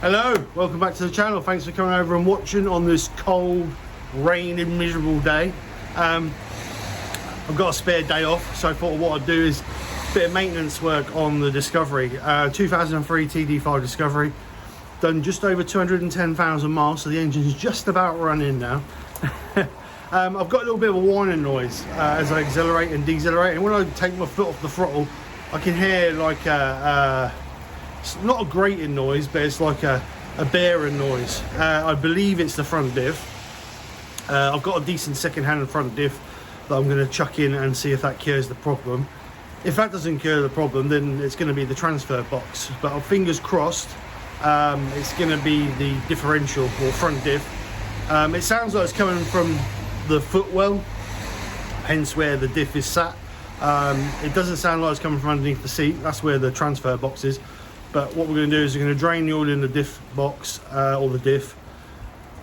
Hello, welcome back to the channel. Thanks for coming over and watching on this cold, raining, miserable day. I've got a spare day off, so I thought what I'd do is a bit of maintenance work on the Discovery. 2003 TD5 Discovery, done just over 210,000 miles, so the engine's just about running now. I've got a little bit of a whining noise as I accelerate and decelerate, and when I take my foot off the throttle, I can hear like it's not a grating noise, but it's like a bearing noise. I believe it's the front diff. I've got a decent second-hand front diff that I'm going to chuck in and see if that cures the problem. If that doesn't cure the problem, then it's going to be the transfer box. But fingers crossed, it's going to be the differential or front diff. It sounds like it's coming from the footwell, hence where the diff is sat. It doesn't sound like it's coming from underneath the seat. That's where the transfer box is. But what we're going to do is we're going to drain the oil in the diff box, or the diff,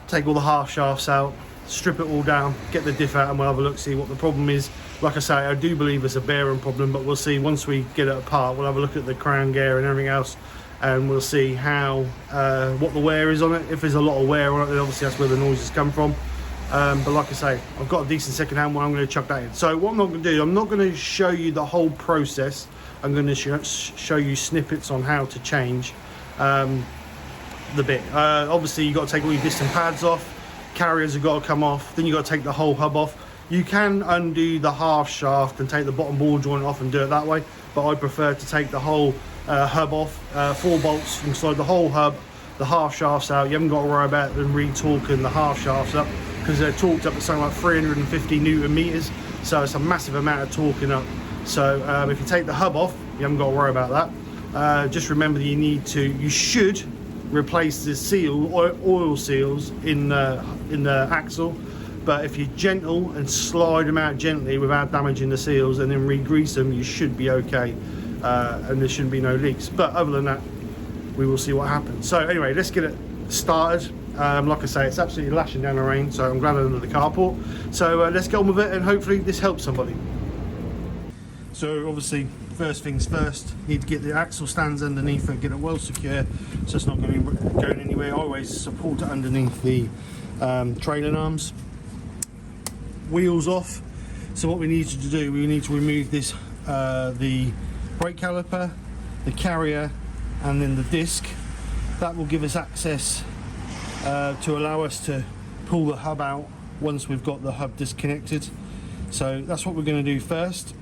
take all the half shafts out, strip it all down, get the diff out, and we'll have a look, see what the problem is. Like I say, I do believe it's a bearing problem, but we'll see once we get it apart. We'll have a look at the crown gear and everything else, and we'll see how what the wear is on it. If there's a lot of wear on it, then obviously that's where the noises come from. But like I say, I've got a decent second-hand one. I'm going to chuck that in. So what I'm not going to do, I'm not going to show you the whole process. I'm going to show you snippets on how to change the bit. Obviously, you've got to take all your piston pads off. Carriers have got to come off. Then you've got to take the whole hub off. You can undo the half shaft and take the bottom ball joint off and do it that way. But I prefer to take the whole hub off. 4 bolts inside the whole hub. The half shafts out. You haven't got to worry about them re-torquing the half shafts up, because they're torqued up at something like 350 Newton meters. So it's a massive amount of torquing up. So if you take the hub off, you haven't got to worry about that. Just remember that you should replace the seal or oil seals in the axle. But if you're gentle and slide them out gently without damaging the seals and then re-grease them, you should be okay, and there shouldn't be no leaks. But other than that, we will see what happens. So anyway, let's get it started. Like I say, it's absolutely lashing down the rain, so I'm glad I'm under the carport. So let's get on with it, and hopefully this helps somebody. So obviously, first things first, need to get the axle stands underneath it, get it well secure, so it's not going anywhere. I always support it underneath the trailing arms. Wheels off. So what we need to do, we need to remove this, the brake caliper, the carrier, and then the disc. That will give us access to allow us to pull the hub out once we've got the hub disconnected. So that's what we're going to do first.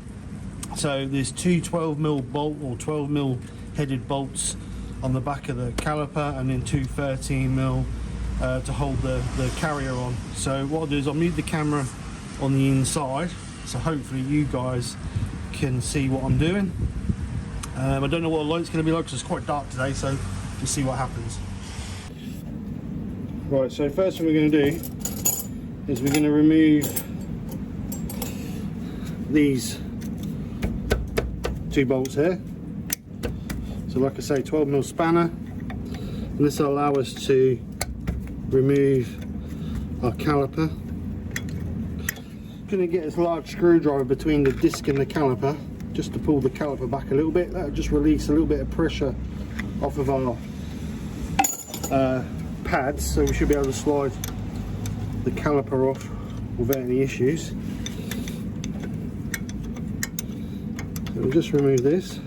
So there's 2 12mm bolt or 12mm headed bolts on the back of the caliper, and then 2 13mm to hold the carrier on. So what I'll do is I'll mute the camera on the inside, so hopefully you guys can see what I'm doing. I don't know what the light's going to be like because it's quite dark today, so we'll see what happens. Right, so first thing we're going to do is we're going to remove these 2 bolts here. So like I say, 12mm spanner, and this will allow us to remove our caliper. Going to get this large screwdriver between the disc and the caliper just to pull the caliper back a little bit. That'll just release a little bit of pressure off of our pads, so we should be able to slide the caliper off without any issues. So we'll just remove this.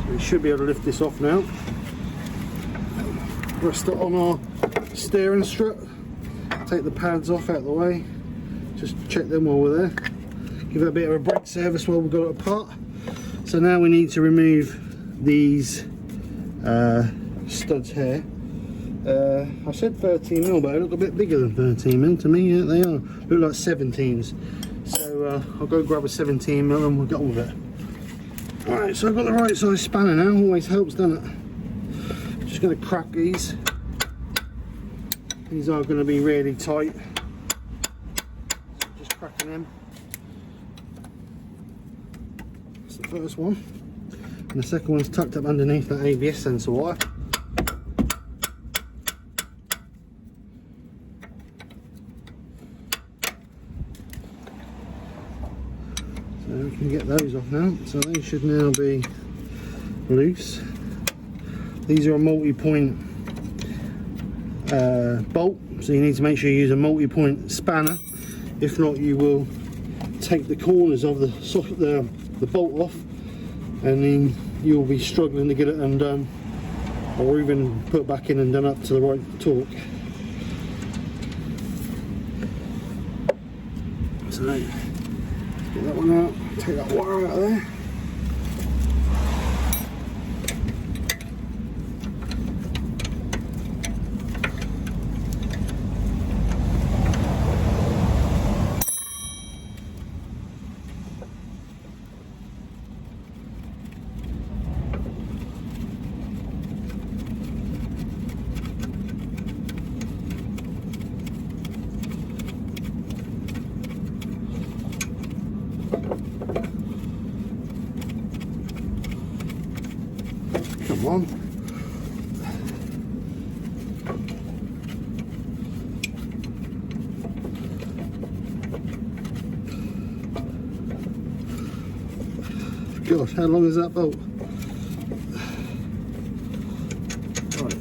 We should be able to lift this off now. Rest it on our steering strap. Take the pads off out of the way. Just check them while we're there. Give it a bit of a brake service while we've got it apart. So now we need to remove these studs here. I said 13mm, but they look a bit bigger than 13mm to me. Yeah, they are. Look like 17s. So I'll go grab a 17mm and we'll get on with it. Alright, so I've got the right size spanner now. Always helps, doesn't it? Just going to crack these. These are going to be really tight. So just cracking them. That's the first one. And the second one's tucked up underneath that ABS sensor wire. So we can get those off now. So they should now be loose. These are a multi-point bolt, so you need to make sure you use a multi-point spanner. If not, you will take the corners of the bolt off, and then you'll be struggling to get it undone, or even put back in and done up to the right torque. So get that one out, take that wire out of there. Come on. Gosh, how long is that bolt? Right.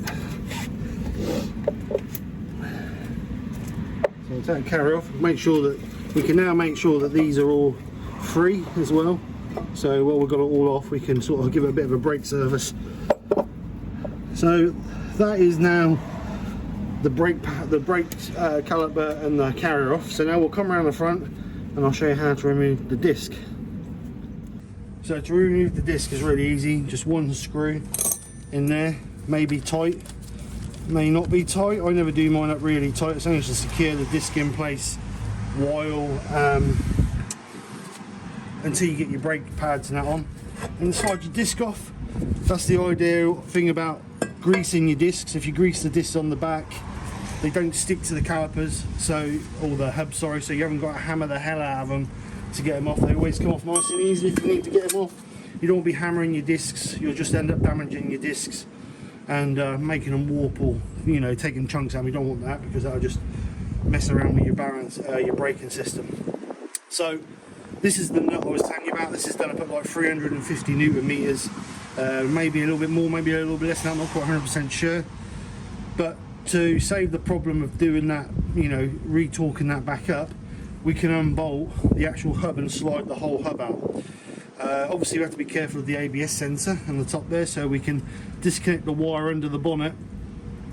So I'll take the carry off, make sure that we can now make sure that these are all free as well. So while we've got it all off, we can sort of give it a bit of a brake service. So that is now the brake caliper and the carrier off. So now we'll come around the front and I'll show you how to remove the disc. So to remove the disc is really easy. Just one screw in there, may be tight, may not be tight. I never do mine up really tight. It's only to secure the disc in place while until you get your brake pads and that on. And slide your disc off. That's the ideal thing about greasing your discs. If you grease the discs on the back, they don't stick to the calipers, or the hub, sorry, so you haven't got to hammer the hell out of them to get them off. They always come off nice and easy if you need to get them off. You don't want to be hammering your discs, you'll just end up damaging your discs and making them warp, or taking chunks out. You don't want that, because that'll just mess around with your balance, your braking system. So this is the nut I was telling you about. This is done up at like 350 Newton meters, maybe a little bit more, maybe a little bit less than that, I'm not quite 100% sure. But to save the problem of doing that, re-torquing that back up, we can unbolt the actual hub and slide the whole hub out. Obviously we have to be careful of the ABS sensor on the top there, so we can disconnect the wire under the bonnet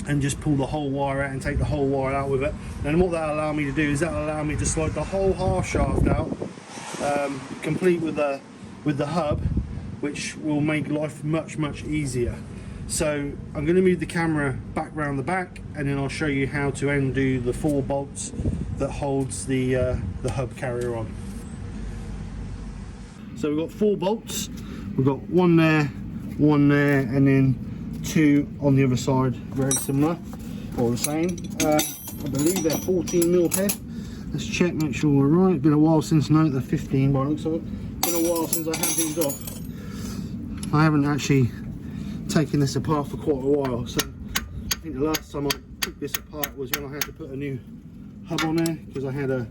and just pull the whole wire out and take the whole wire out with it. And what that'll allow me to do is that'll allow me to slide the whole half shaft out, complete with the hub, which will make life much easier. So I'm going to move the camera back round the back, and then I'll show you how to undo the 4 bolts that holds the hub carrier on. So we've got 4 bolts. We've got one there, and then 2 on the other side, very similar or the same. I believe they're 14mm head. Let's check, make sure we're right. It's been a while since, no, they're 15 by the looks of it. Been a while since I had these off. I haven't actually taken this apart for quite a while, so I think the last time I took this apart was when I had to put a new hub on there, because I had a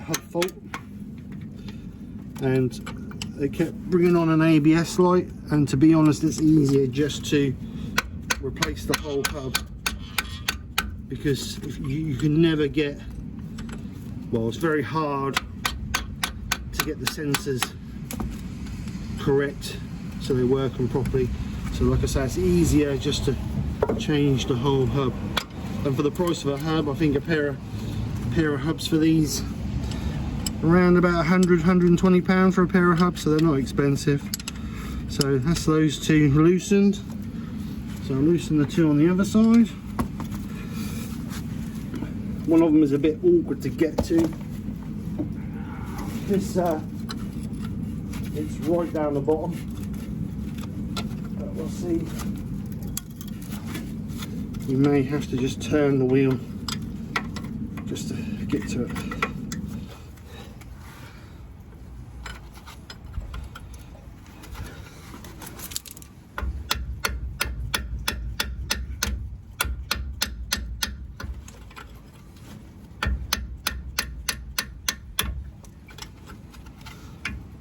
hub fault, and they kept bringing on an ABS light, and to be honest, it's easier just to replace the whole hub, because if you can never get, well, it's very hard to get the sensors correct so they work properly. So like I say, it's easier just to change the whole hub. And for the price of a hub, I think a pair of hubs for these around about £100–120 for a pair of hubs, so they're not expensive. So that's those 2 loosened. So I'm loosening the 2 on the other side. One of them is a bit awkward to get to. This it's right down the bottom. We'll see you may have to just turn the wheel just to get to it.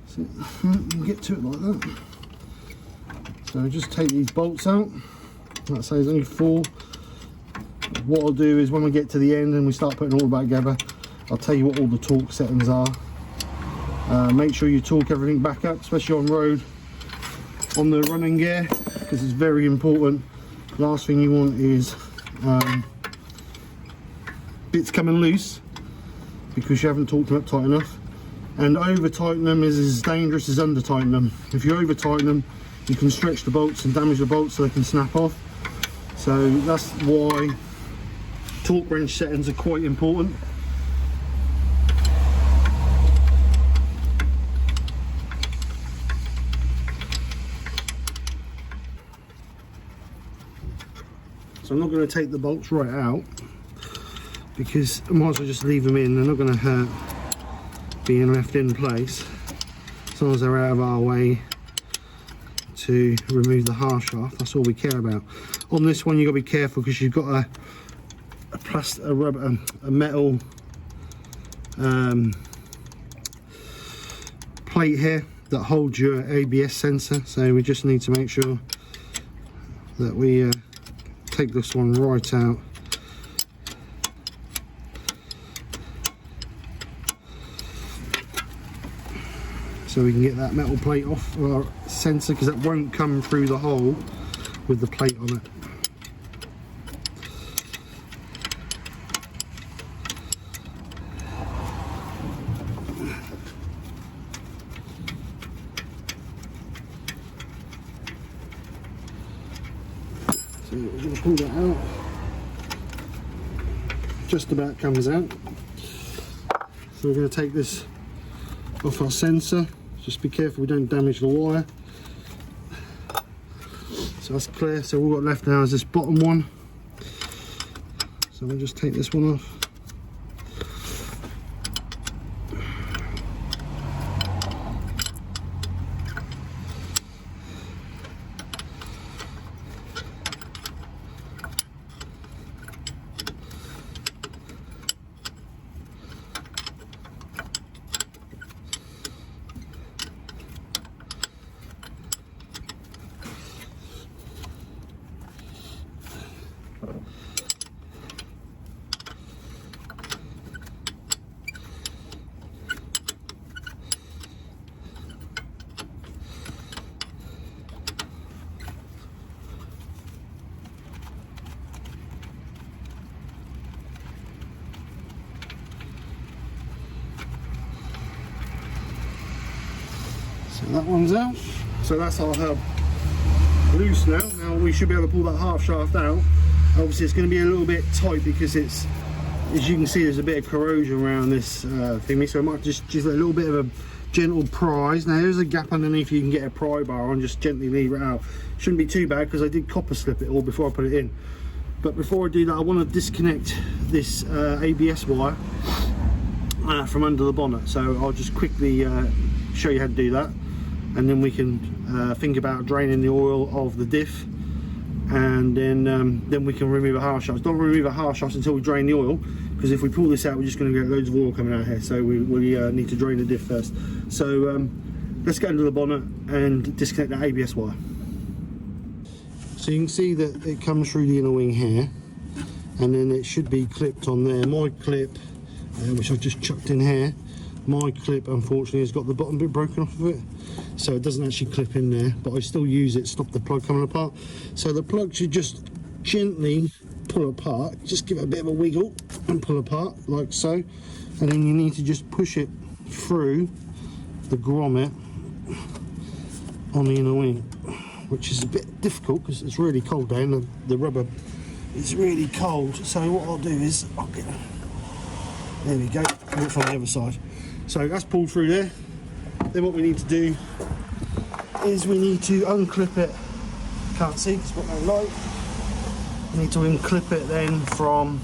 So you can get to it like that. So just take these bolts out. Like I say, there's only 4. What I'll do is when we get to the end and we start putting it all back together, I'll tell you what all the torque settings are. Make sure you torque everything back up, especially on road, on the running gear, because it's very important. Last thing you want is bits coming loose because you haven't torqued them up tight enough. And over tighten them is as dangerous as under tighten them. If you over tighten them, you can stretch the bolts and damage the bolts so they can snap off. So that's why torque wrench settings are quite important. So I'm not going to take the bolts right out because I might as well just leave them in. They're not going to hurt being left in place as long as they're out of our way to remove the half shaft. That's all we care about. On this one, you've got to be careful because you've got a metal plate here that holds your ABS sensor, so we just need to make sure that we take this one right out. So we can get that metal plate off our sensor, because that won't come through the hole with the plate on it. So we're going to pull that out. Just about comes out. So we're going to take this off our sensor. Just be careful we don't damage the wire. So that's clear. So all we've got left now is this bottom one. So we'll just take this one off. So that one's out. So that's our hub loose now. Now we should be able to pull that half shaft out. Obviously it's going to be a little bit tight because it's, as you can see, there's a bit of corrosion around this thingy, so I might just a little bit of a gentle prise. Now there's a gap underneath, you can get a pry bar on, just gently leave it out. Shouldn't be too bad because I did copper slip it all before I put it in. But before I do that, I want to disconnect this ABS wire from under the bonnet. So I'll just quickly show you how to do that, and then we can think about draining the oil of the diff, and then we can remove a half shaft. Don't remove a half shaft until we drain the oil, because if we pull this out, we're just going to get loads of oil coming out here. So we need to drain the diff first. So let's get under the bonnet and disconnect the ABS wire. So you can see that it comes through the inner wing here, and then it should be clipped on there. My clip, which I've just chucked in here, my clip unfortunately has got the bottom bit broken off of it, so it doesn't actually clip in there, but I still use it to stop the plug coming apart. So the plug should just gently pull apart, just give it a bit of a wiggle and pull apart like so, and then you need to just push it through the grommet on the inner wing, which is a bit difficult because it's really cold down, the rubber is really cold. So what I'll do is I'll get, there we go, pull it from the other side. So that's pulled through there. Then what we need to do is we need to unclip it. Can't see because it's got no light. need to unclip it then from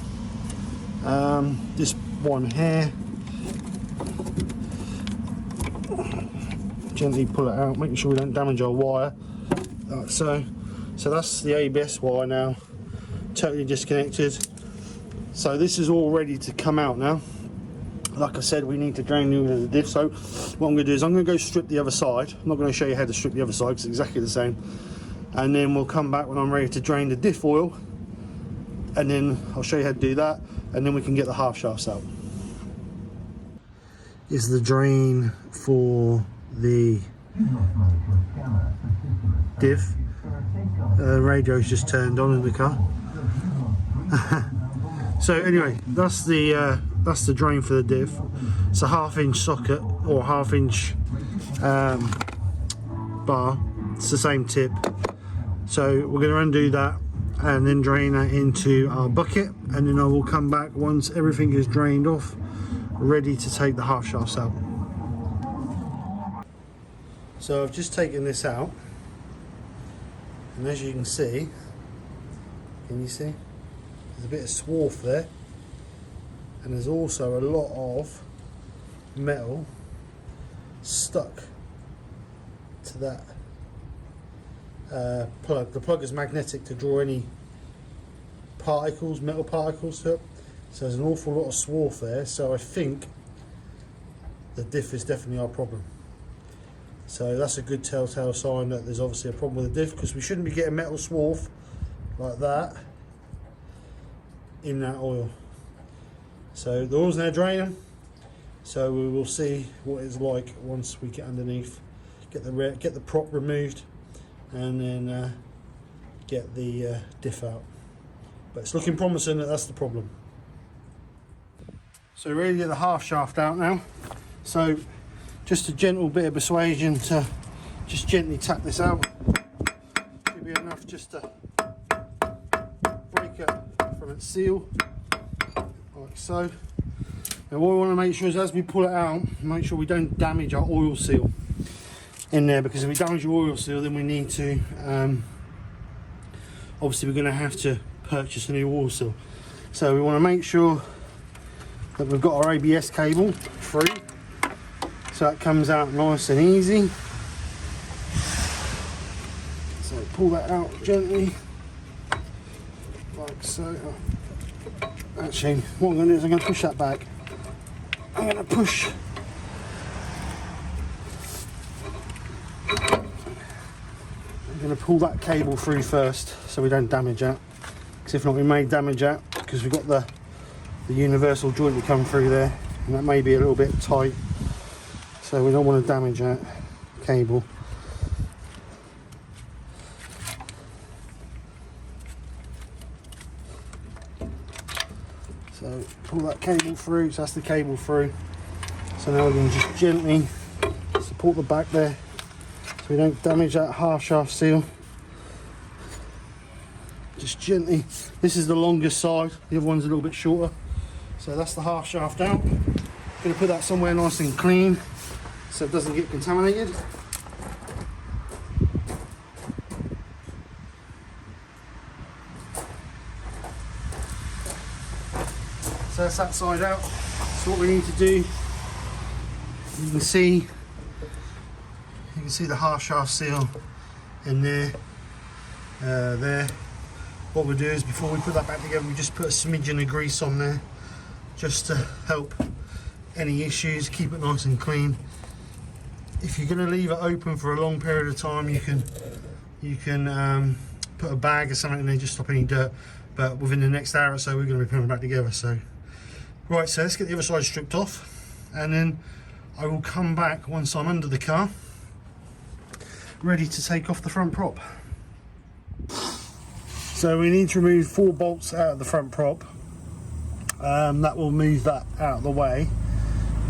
this one here. Gently pull it out, making sure we don't damage our wire, like so. So that's the ABS wire now, totally disconnected. So this is all ready to come out now. Like I said, we need to drain the diff. So what I'm going to do is I'm going to go strip the other side. I'm not going to show you how to strip the other side because it's exactly the same. And then we'll come back when I'm ready to drain the diff oil, and then I'll show you how to do that, and then we can get the half shafts out. Is the drain for the diff. Radio's just turned on in the car. So anyway, that's the drain for the diff. It's a 1/2 inch socket or 1/2 inch bar. It's the same tip. So we're going to undo that and then drain that into our bucket, and then I will come back once everything is drained off, ready to take the half shafts out. So I've just taken this out, and as you can see, there's a bit of swarf there, and there's also a lot of metal stuck to that plug. The plug is magnetic to draw any particles, metal particles to it. So there's an awful lot of swarf there. So I think the diff is definitely our problem. So that's a good telltale sign that there's obviously a problem with the diff, because we shouldn't be getting metal swarf like that in that oil. So the oil's now draining, so we will see what it's like once we get underneath, get the prop removed, and then get the diff out. But it's looking promising that that's the problem. So we're ready to get the half shaft out now. So just a gentle bit of persuasion to just gently tap this out. Should be enough just to break it from its seal, like so. Now what we want to make sure is, as we pull it out, make sure we don't damage our oil seal in there, because if we damage your oil seal, then we need to obviously we're going to have to purchase a new oil seal. So we want to make sure that we've got our ABS cable free, so that comes out nice and easy. So pull that out gently, like so. Actually, what I'm going to do is I'm going to push that back. I'm going to push pull that cable through first, so we don't damage that, because if not we may damage that, because we've got the universal joint to come through there, and that may be a little bit tight, so we don't want to damage that cable. So pull that cable through, so that's the cable through. So now we can just gently support the back there, so we don't damage that half shaft seal. Just gently. This is the longest side, the other one's a little bit shorter. So that's the half shaft out. Going to put that somewhere nice and clean so it doesn't get contaminated. So that's that side out. So what we need to do, you can see the half shaft seal in there, there. What we'll do is, before we put that back together, we just put a smidgen of grease on there, just to help any issues, keep it nice and clean. If you're going to leave it open for a long period of time, you can put a bag or something in there, just stop any dirt. But within the next hour or so, we're going to be putting it back together. So right, so let's get the other side stripped off, and then I will come back once I'm under the car, ready to take off the front prop. So we need to remove 4 bolts out of the front prop. That will move that out of the way.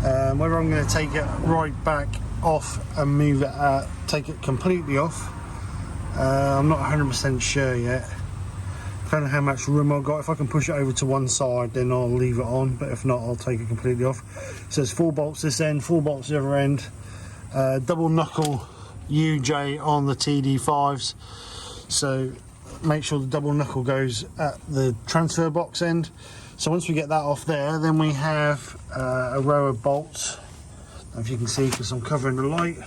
Whether I'm going to take it right back off and move it out, take it completely off, I'm not 100% sure yet. Depending on how much room I've got. If I can push it over to one side, then I'll leave it on, but if not, I'll take it completely off. So there's 4 bolts this end, 4 bolts the other end, double knuckle UJ on the TD5s. So make sure the double knuckle goes at the transfer box end. So once we get that off there, then we have a row of bolts. I don't know if you can see because I'm covering the light.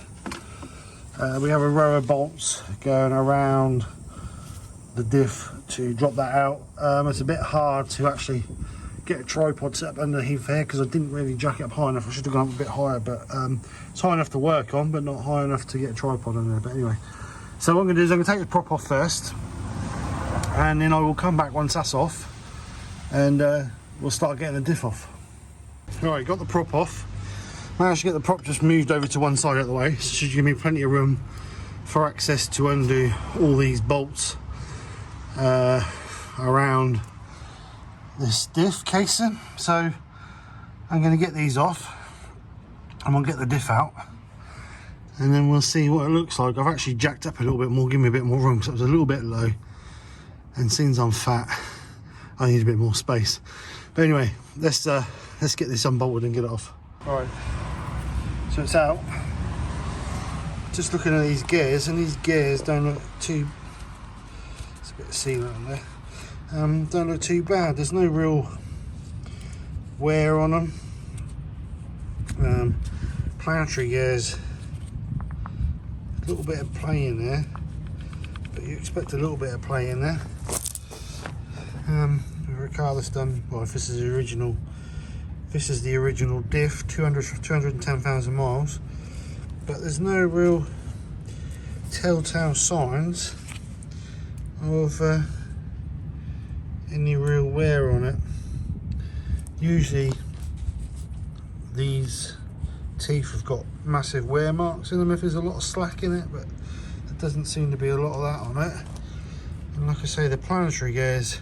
We have a row of bolts going around the diff to drop that out. It's a bit hard to actually get a tripod set up underneath here because I didn't really jack it up high enough. I should have gone up a bit higher, but it's high enough to work on, but not high enough to get a tripod on there. But anyway, so what I'm going to do is I'm going to take the prop off first, and then I will come back once that's off, and we'll start getting the diff off. Alright, got the prop off. Managed to get the prop just moved over to one side of the way, so it should give me plenty of room for access to undo all these bolts around this diff casing. So I'm going to get these off, and we'll get the diff out, and then we'll see what it looks like. I've actually jacked up a little bit more, give me a bit more room, because it was a little bit low, and since I'm fat I need a bit more space. But anyway, let's get this unbolted and get it off. Alright, so it's out. Just looking at these gears, and these gears don't look too, there's a bit of sealant on there, don't look too bad. There's no real wear on them. Planetary gears, a little bit of play in there, but you expect a little bit of play in there. Regardless, done well. If this is the original, this is the original diff, 210,000 miles, but there's no real telltale signs of any real wear on it. Usually these teeth have got massive wear marks in them if there's a lot of slack in it, but there doesn't seem to be a lot of that on it. And like I say, the planetary gears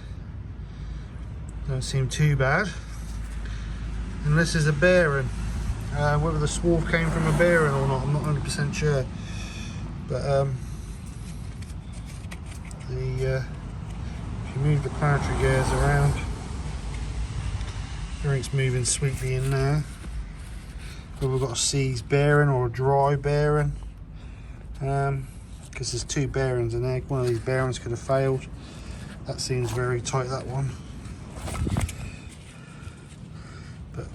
don't seem too bad, unless there's a bearing. Whether the swarf came from a bearing or not, I'm not 100% sure. But if you move the planetary gears around, everything's moving sweetly in there. Whether we've got a seized bearing or a dry bearing, because there's two bearings in there. One of these bearings could have failed. That seems very tight, that one. But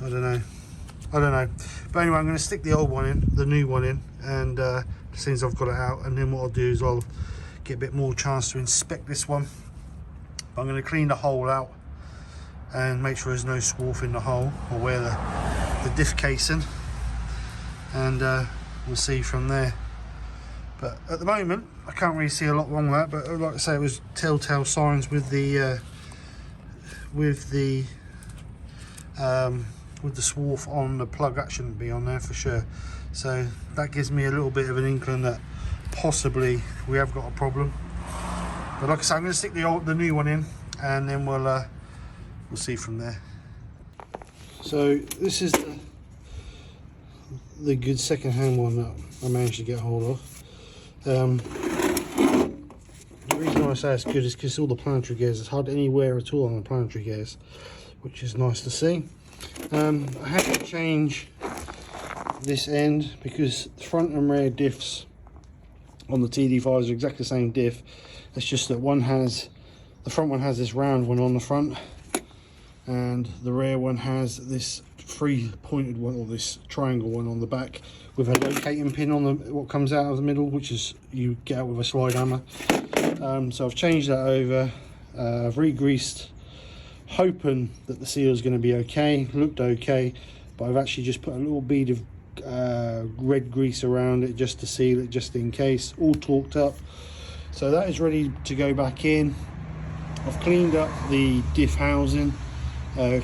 I don't know. But anyway, I'm going to stick the old one in, the new one in, and as soon as I've got it out, and then what I'll do is I'll get a bit more chance to inspect this one. But I'm going to clean the hole out and make sure there's no swarf in the hole, or where the diff casing, and we'll see from there. But at the moment I can't really see a lot wrong with that, but like I say, it was telltale signs with the swarf on the plug. That shouldn't be on there for sure, so that gives me a little bit of an inkling that possibly we have got a problem. But like I say, I'm going to stick the new one in, and then we'll see from there. So this is the good second-hand one that I managed to get hold of. The reason why I say it's good is because all the planetary gears, there's hardly any wear at all on the planetary gears, which is nice to see. I had to change this end because the front and rear diffs on the TD5s are exactly the same diff. It's just that the front one has this round one on the front, and the rear one has this three-pointed one, or this triangle one on the back, with a locating pin on what comes out of the middle, which is you get out with a slide hammer. So I've changed that over. I've re-greased, hoping that the seal is going to be okay. Looked okay, but I've actually just put a little bead of red grease around it just to seal it, just in case. All torqued up, so that is ready to go back in. I've cleaned up the diff housing,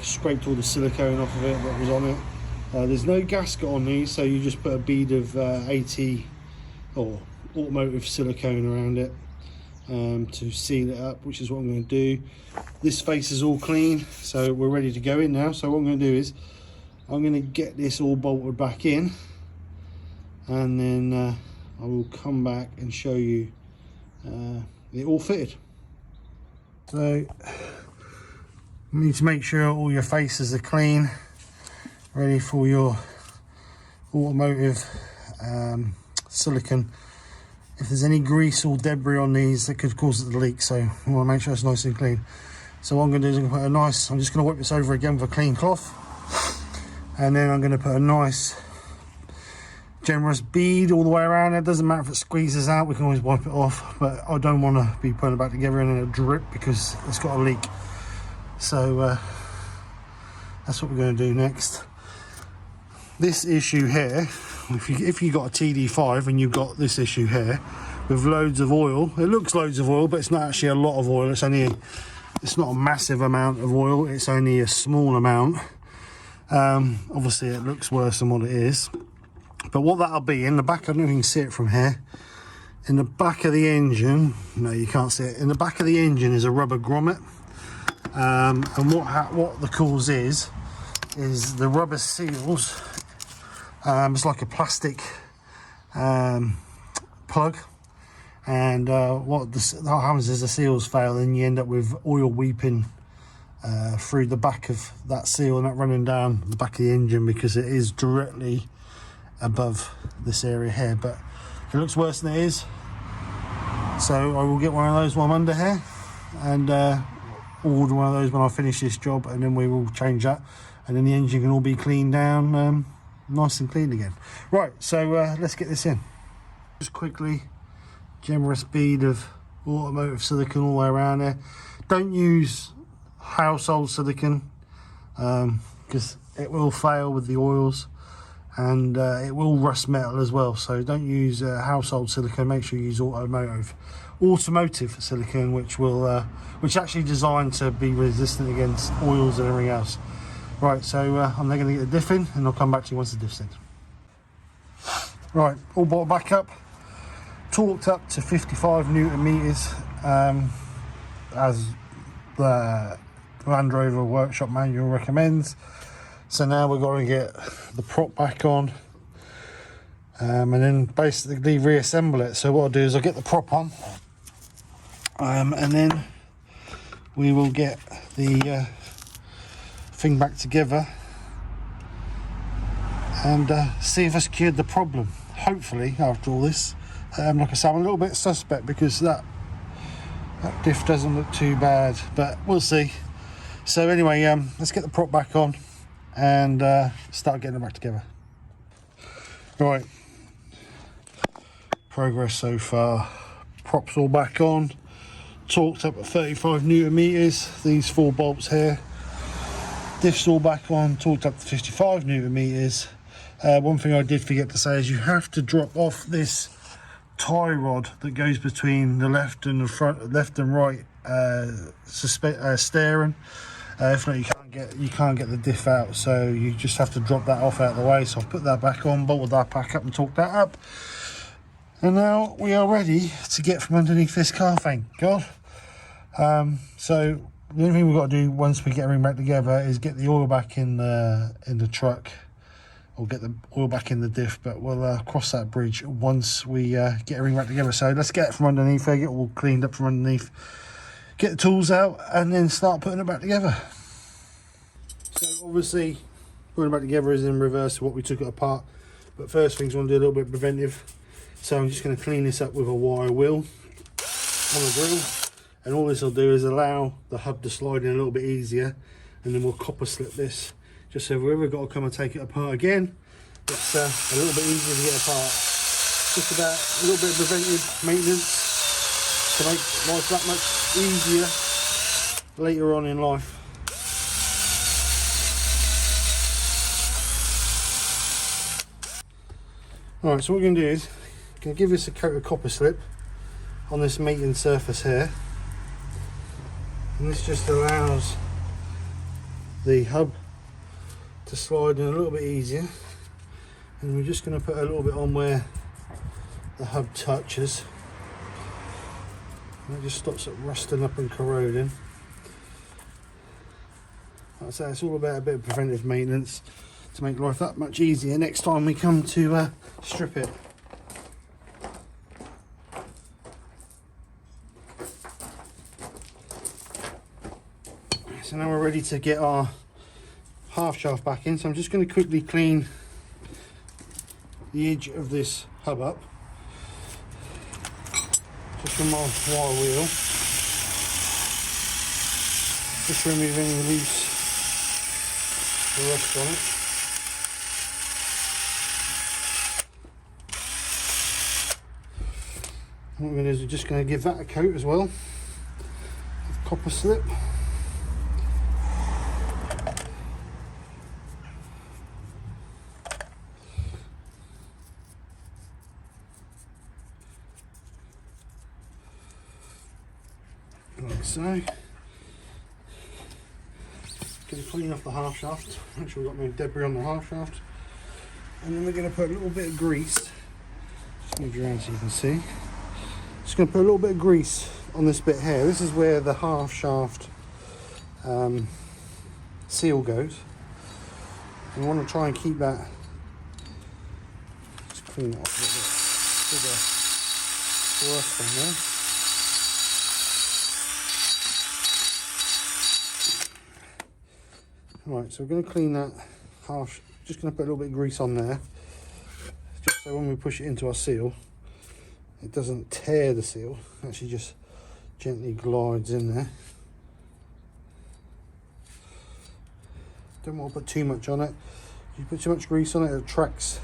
scraped all the silicone off of it that was on it. There's no gasket on these, so you just put a bead of AT or automotive silicone around it to seal it up, which is what I'm going to do. This face is all clean, so we're ready to go in now. So what I'm going to do is I'm going to get this all bolted back in, and then I will come back and show you it all fitted. So you need to make sure all your faces are clean, ready for your automotive silicone if there's any grease or debris on these that could cause it to leak, so we want to make sure it's nice and clean. So what I'm going to do is I'm just going to wipe this over again with a clean cloth, and then I'm going to put a nice generous bead all the way around. It doesn't matter if it squeezes out, we can always wipe it off, but I don't want to be putting it back together and it'll drip because it's got a leak. So that's what we're going to do next. This issue here, if you got a TD5 and you've got this issue here with loads of oil, it looks loads of oil, but it's not actually a lot of oil. It's not a massive amount of oil, it's only a small amount. Obviously it looks worse than what it is. But what that'll be in the back, I don't know if you can see it from here, in the back of the engine, no you can't see it, in the back of the engine is a rubber grommet, and what the cause is the rubber seals, it's like a plastic plug, and what happens is the seals fail and you end up with oil weeping through the back of that seal and that running down the back of the engine because it is directly above this area here, but it looks worse than it is. So I will get one of those while I'm under here and order one of those when I finish this job, and then we will change that, and then the engine can all be cleaned down, nice and clean again. Right, so let's get this in. Just quickly, generous bead of automotive silicone all the way around there. Don't use household silicone because it will fail with the oils, and it will rust metal as well, so don't use household silicone. Make sure you use automotive silicone, which actually designed to be resistant against oils and everything else. Right, so I'm then going to get the diff in, and I'll come back to you once the diff's in. Right, all brought back up, torqued up to 55 Newton meters, as the Landrover workshop manual recommends. So now we're going to get the prop back on, and then basically reassemble it. So what I'll do is I'll get the prop on, and then we will get the thing back together and see if I secured the problem. Hopefully, after all this, like I said, I'm a little bit suspect because that diff doesn't look too bad, but we'll see. So anyway, let's get the prop back on and start getting them back together. Right, progress so far. Props all back on, torqued up at 35 Newton meters, these 4 bolts here. Diff's all back on, torqued up to 55 Newton meters. One thing I did forget to say is you have to drop off this tie rod that goes between the left and right steering. If not, you can't get the diff out, so you just have to drop that off out of the way. So I've put that back on, bolted that back up and torqued that up, and now we are ready to get from underneath this car, thank God. So the only thing we've got to do once we get everything back together is get the oil back in the truck, or get the oil back in the diff, but we'll cross that bridge once we get everything back together. So let's get it from underneath, get it all cleaned up from underneath, get the tools out, and then start putting it back together. So obviously putting it back together is in reverse to what we took it apart, but first things I want to do a little bit preventive. So I'm just going to clean this up with a wire wheel on a drill, and all this will do is allow the hub to slide in a little bit easier, and then we'll copper slip this, just so if we've ever got to come and take it apart again, it's a little bit easier to get apart. Just about a little bit of preventive maintenance to make life that much easier later on in life. Alright, so what we're going to do is going to give this a coat of copper slip on this mating surface here, and this just allows the hub to slide in a little bit easier, and we're just going to put a little bit on where the hub touches, and it just stops it rusting up and corroding. Like I say, it's all about a bit of preventive maintenance to make life that much easier next time we come to strip it. So now we're ready to get our half shaft back in, so I'm just going to quickly clean the edge of this hub up. just from my wire wheel, just remove any loose rust on it. What we're going to do is we're just going to give that a coat as well with copper slip. Like so. Going to clean off the half shaft, make sure we've got no debris on the half shaft, and then we're going to put a little bit of grease, just move you around so you can see. Just going to put a little bit of grease on this bit here. This is where the half shaft seal goes. We want to try and keep that, just clean it off a little bit, bit of rust on there. Right, so we're going to clean that half, just going to put a little bit of grease on there, just so when we push it into our seal, it doesn't tear the seal, it actually just gently glides in there. Don't want to put too much on it. If you put too much grease on it, it attracts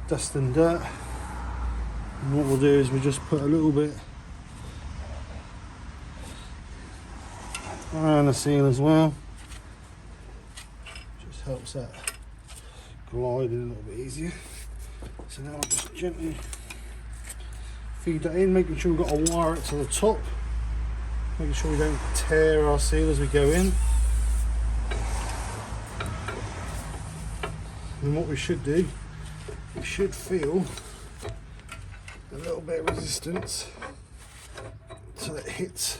dust and dirt. And what we'll do is we just put a little bit around the seal as well. Helps that glide in a little bit easier. So now I'll just gently feed that in, making sure we've got a wire to the top, making sure we don't tear our seal as we go in. And what we should do, we should feel a little bit of resistance so that it hits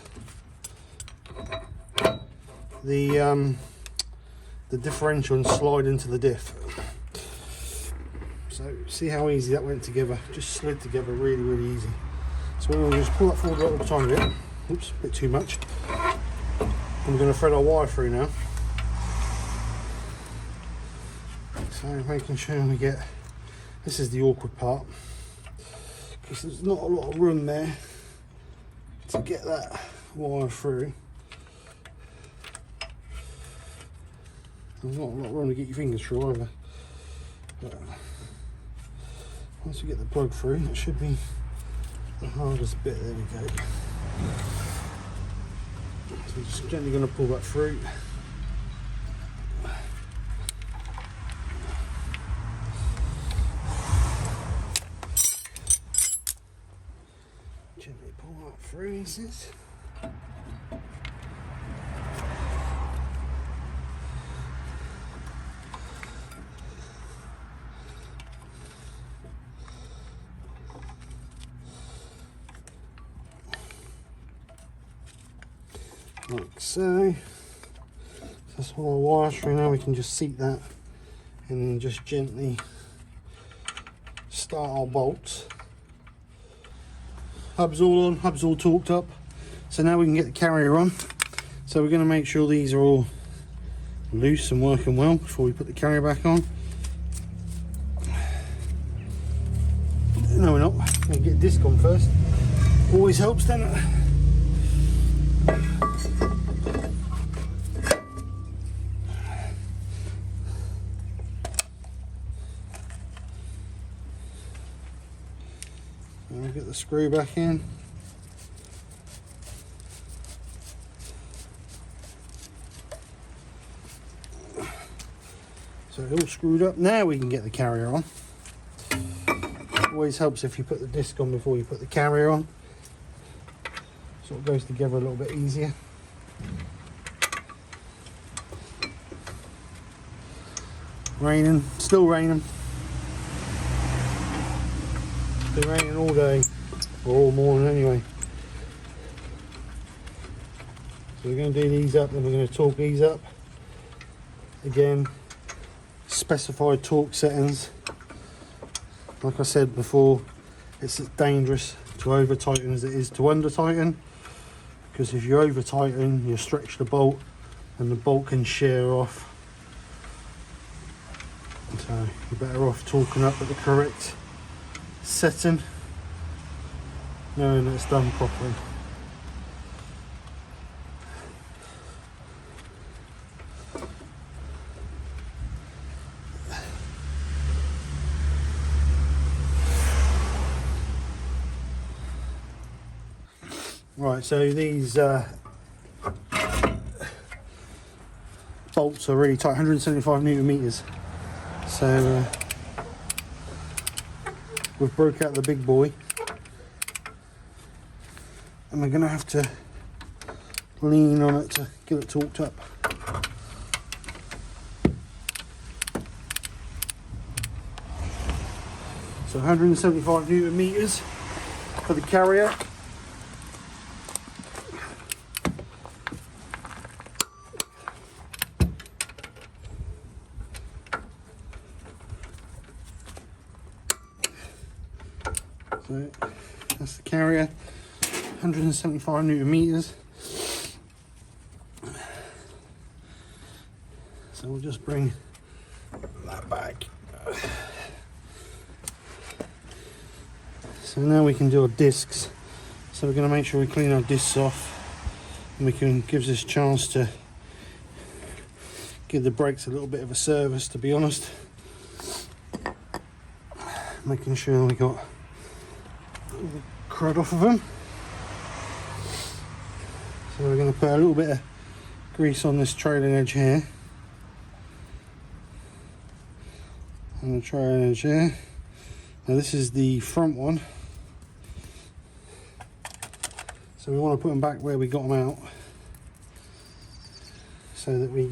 the differential and slide into the diff. So see how easy that went together, just slid together really, really easy. So we're going to just pull that forward a little tiny bit, oops, a bit too much, and we're going to thread our wire through now. So making sure we get, this is the awkward part, because there's not a lot of room there to get that wire through. There's not a lot of room to get your fingers through either. But once we get the plug through, that should be the hardest bit. There we go. So we're just gently going to pull that through. Gently pull that through, this is. Like so. That's all our wires through now. We can just seat that and then just gently start our bolts. Hubs all on, hubs all torqued up. So now we can get the carrier on. So we're going to make sure these are all loose and working well before we put the carrier back on. No, we're not. We're going to get disc on first. Always helps, doesn't it? And we'll get the screw back in. So it's all screwed up. Now we can get the carrier on. Always helps if you put the disc on before you put the carrier on. So it goes together a little bit easier. Raining, still raining. It's been raining all day, or all morning anyway. So we're going to do these up, then we're going to torque these up. Again, specified torque settings. Like I said before, it's as dangerous to over tighten as it is to under tighten, because if you over tighten, you stretch the bolt and the bolt can shear off. So you're better off torquing up at the correct setting. knowing that it's done properly. Right, so these bolts are really tight, 175 newton meters. So we've broke out the big boy, and we're going to have to lean on it to get it torqued up. So 175 newton meters for the carrier. So that's the carrier, 175 newton meters. So we'll just bring that back. So now we can do our discs. So we're going to make sure we clean our discs off, and we can give this a chance to give the brakes a little bit of a service, to be honest. Making sure we got all the crud off of them. So we're going to put a little bit of grease on this trailing edge here, and the trailing edge here. Now this is the front one, so we want to put them back where we got them out, so that we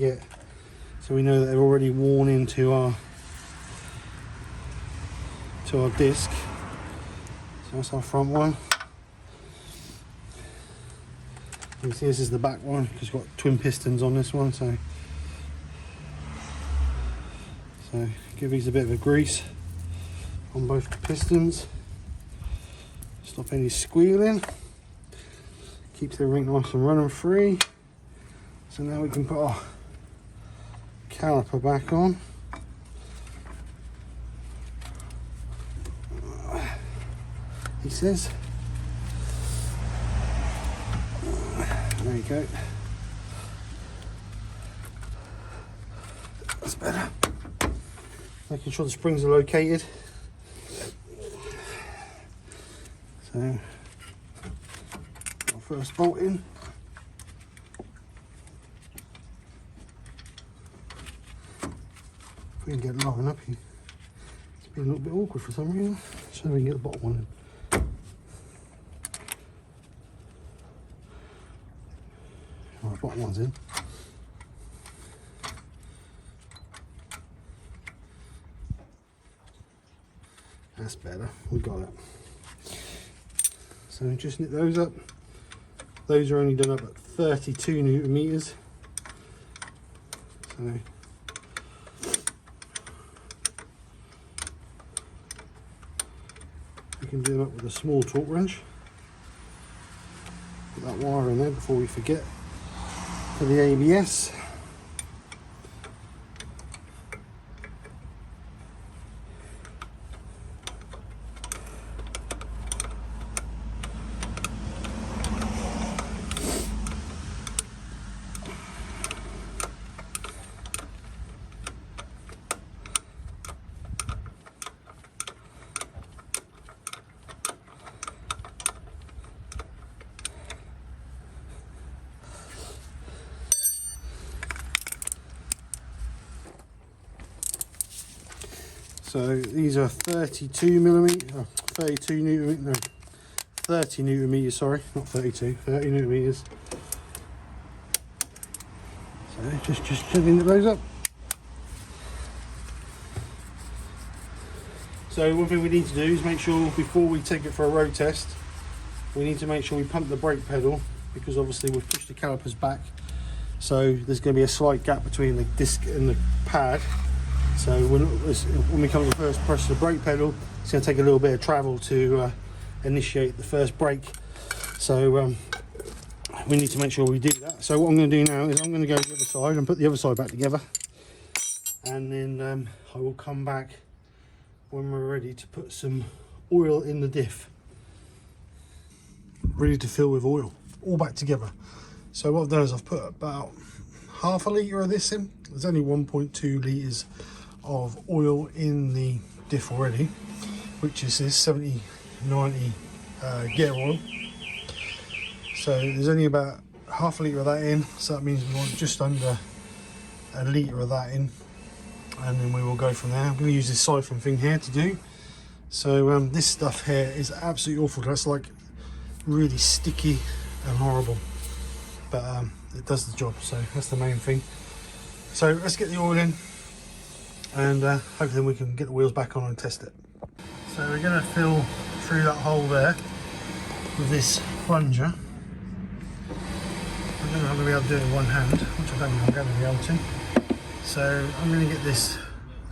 know that they're already worn into our disc. So that's our front one. You can see this is the back one, because it's got twin pistons on this one. So give these a bit of a grease on both the pistons. Stop any squealing. Keeps the ring nice and running free. So now we can put our caliper back on. He says. There you go. That's better. Making sure the springs are located. So, our first bolt in. If we can get it long enough, it's been a little bit awkward for some reason. So we can get the bottom one in. Right, bottom one's in. That's better, we got it. So just knit those up. Those are only done up at 32 newton meters. So we can do them up with a small torque wrench. Put that wire in there before we forget, for the ABS. So these are 32 millimeter, 32 newton, no, 30 newton meters, sorry, not 32, 30 newton meters. So just gently knit those up. So one thing we need to do is make sure before we take it for a road test, we need to make sure we pump the brake pedal, because obviously we've pushed the calipers back. So there's going to be a slight gap between the disc and the pad. So when we come to the first press of the brake pedal, it's going to take a little bit of travel to initiate the first brake. So we need to make sure we do that. So what I'm going to do now is I'm going to go to the other side and put the other side back together. And then I will come back when we're ready to put some oil in the diff. ready to fill with oil, all back together. So what I've done is I've put about half a litre of this in. There's only 1.2 litres of oil in the diff already, which is this 70-90 gear oil. So there's only about half a litre of that in, so that means we want just under a litre of that in, and then we will go from there. I'm going to use this siphon thing here to do. So this stuff here is absolutely awful. That's like really sticky and horrible, but it does the job, so that's the main thing. So let's get the oil in, and hopefully we can get the wheels back on and test it. So we're going to fill through that hole there with this plunger. I don't know if I'm going to be able to do it in one hand, which I don't think I'm going to be able to. So I'm going to get this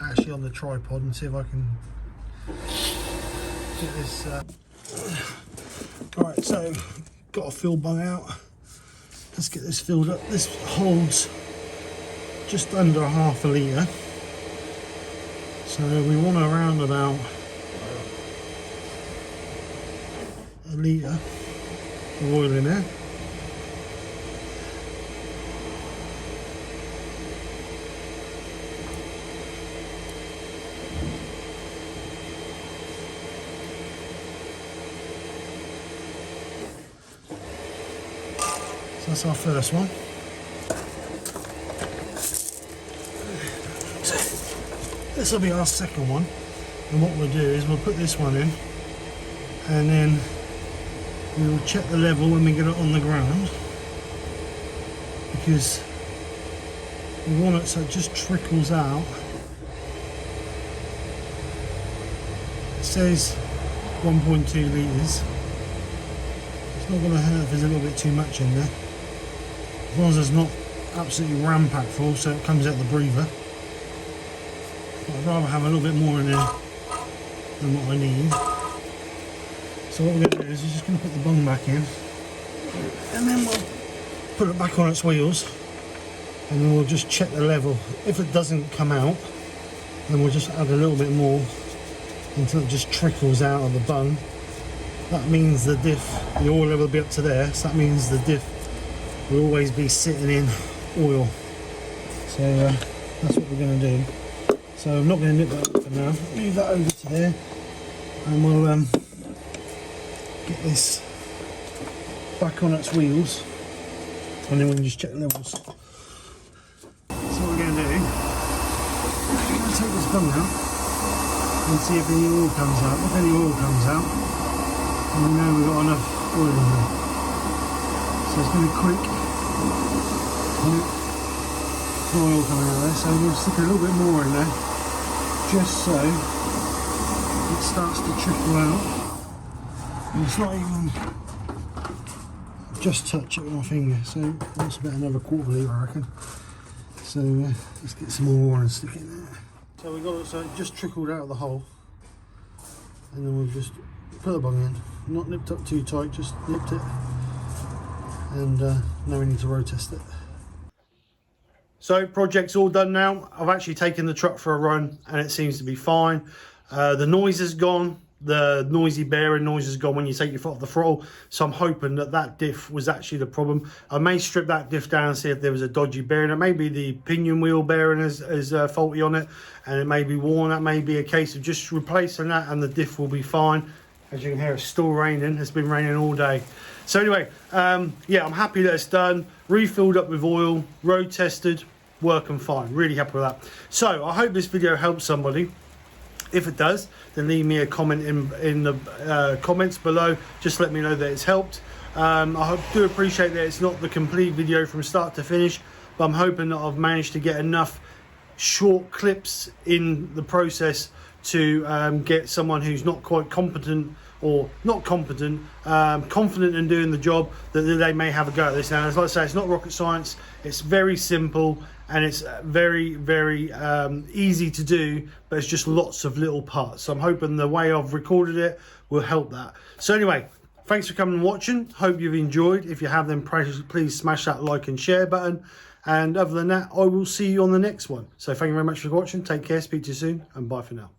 actually on the tripod and see if I can get this. Alright, so got a fill bung out. Let's get this filled up. This holds just under half a litre. So we want around about a litre of oil in there. So that's our first one. So this will be our second one, and what we'll do is we'll put this one in, and then we will check the level when we get it on the ground, because we want it so it just trickles out. It says 1.2 litres. It's not going to hurt if there's a little bit too much in there, as long as it's not absolutely ram-packed full, so it comes out the breather. I'd rather have a little bit more in there than what I need. So what we're going to do is we're just going to put the bung back in, and then we'll put it back on its wheels, and then we'll just check the level. If it doesn't come out, then we'll just add a little bit more until it just trickles out of the bung. That means the diff, the oil level will be up to there, so that means the diff will always be sitting in oil. So that's what we're going to do. So I'm not going to nip that up for now. Move that over to there, and we'll get this back on its wheels, and then we can just check the levels. So what we're going to do, we're going to take this bung out and see if any oil comes out. If any oil comes out, then we know we've got enough oil in there. So it's going to be quick. No oil coming out there, so we'll stick a little bit more in there, just so it starts to trickle out. And it's not even, just touch it with my finger, so that's about another quarter litre I reckon. So let's get some more oil and stick it in there. So we got it, so it just trickled out of the hole, and then we'll just put the bung in, not nipped up too tight, just nipped it, and now we need to road test it. So project's all done now. I've actually taken the truck for a run, and it seems to be fine. The noise is gone. The noisy bearing noise is gone when you take your foot off the throttle. So I'm hoping that that diff was actually the problem. I may strip that diff down and see if there was a dodgy bearing. It may be the pinion wheel bearing is faulty on it, and it may be worn. That may be a case of just replacing that, and the diff will be fine. As you can hear, it's still raining. It's been raining all day. So anyway, yeah, I'm happy that it's done. Refilled up with oil, road tested, working fine. Really happy with that. So I hope this video helps somebody. If it does, then leave me a comment in the comments below. Just let me know that it's helped. I do appreciate that it's not the complete video from start to finish, but I'm hoping that I've managed to get enough short clips in the process to get someone who's not quite competent, or not competent, confident in doing the job, that they may have a go at this. Now, as I say, it's not rocket science. It's very simple, and it's very, very easy to do, but it's just lots of little parts. So I'm hoping the way I've recorded it will help that. So anyway, thanks for coming and watching. Hope you've enjoyed. If you have, then please smash that like and share button. And other than that, I will see you on the next one. So thank you very much for watching. Take care, speak to you soon, and bye for now.